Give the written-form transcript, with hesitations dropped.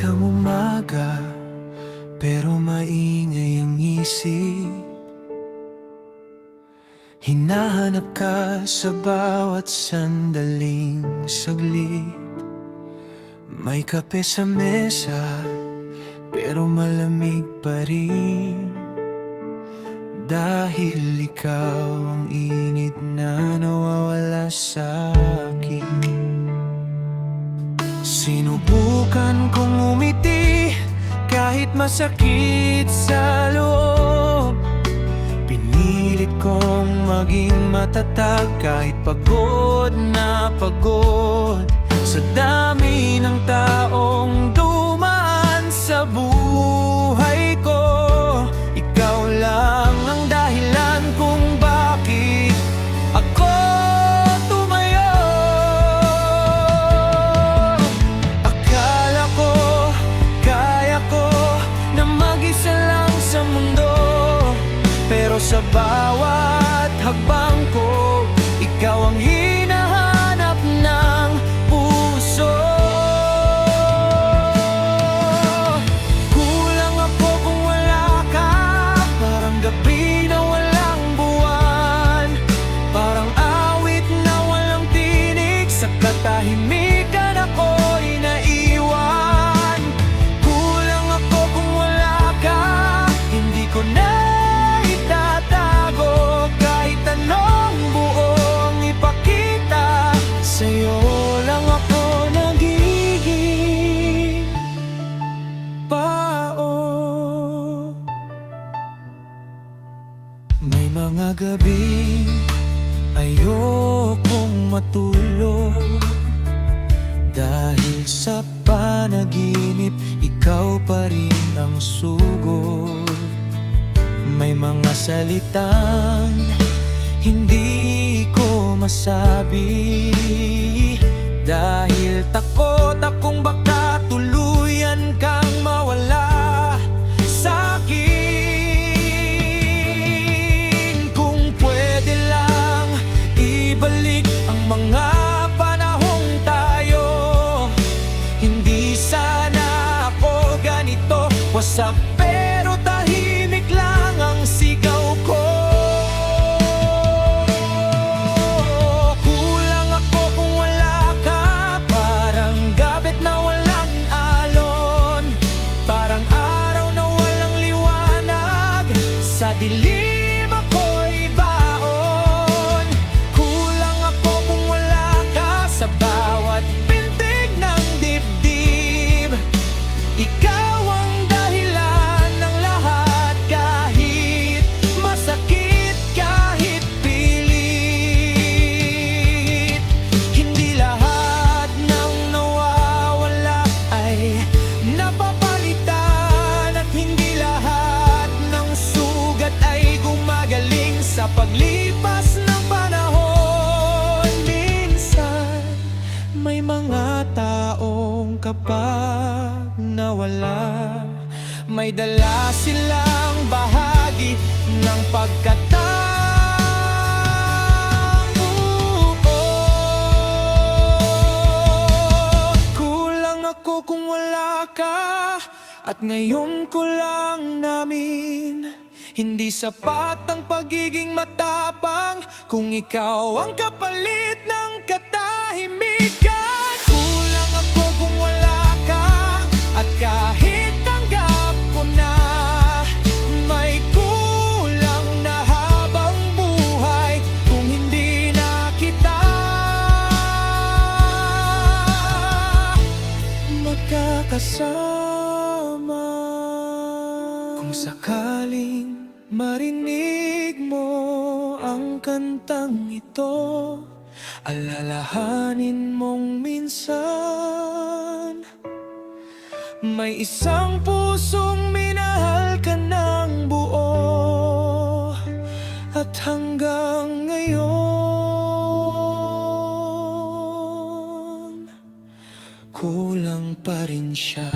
kang umaga, pero maingay ang isip. Hinahanap ka sa bawat sandaling saglit. May kape sa mesa, pero malamig pa rin. Dahil ikaw ang init na nawawala sa akin. Sinubukan kong umiti kahit masakit sa loob. Pinilit kong maging matatag kahit pagod na pagod. Sa dami ng taong dumaan sa buhay ko, ikaw lang ang dahilan kung bakit ako tumayo. Akala ko, kaya ko na mag-isa lang sa mundo, pero sa bawat hakbang ko, ikaw ang hinahanap ng puso. Kulang ako kung wala ka, parang gabi na walang buwan, parang awit na walang tinig, sa katahimikan ako'y naiwan. Kulang ako kung wala ka, hindi ko na itatago kahit anong buong ipakita. Sa'yo lang ako nagiging pao. May mga gabi ayokong matulog, dahil sa panaginip ikaw pa rin ang sugod. May mga salitang hindi ko masabi, dahil takot akong baka tuluyan kang mawala sa'kin. Kung pwede lang ibalik ang mga panahong tayo, hindi sana ako ganito. Wasak pero tahimik lang ang sigaw ko. Kulang ako kung wala ka, parang gabit na walang alon, parang araw na walang liwanag, sa dilim ako'y baon. Kulang ako kung wala ka, sa bawat pintig ng dibdib, ikaw ang dahilan ng lahat. Kahit masakit, kahit pilit, hindi lahat ng nawawala ay napapalitan, at hindi lahat ng sugat ay gumagaling sa paglipas ng panahon. Minsan may mga taong kapag nawala, may dala silang bahagi ng pagkatao. Kulang ako kung wala ka, at ngayon ko lang namin, hindi sapat ang pagiging matapang kung ikaw ang kapalit ng katahimikan. Kulang ako kung wala ka, at kahit tanggap ko na, may kulang na habang buhay kung hindi na kita magkakasama. Kung sakaling marinig mo ang kantang ito, alalahanin mong minsan may isang pusong minahal ka ng buo, at hanggang ngayon kulang pa rin siya.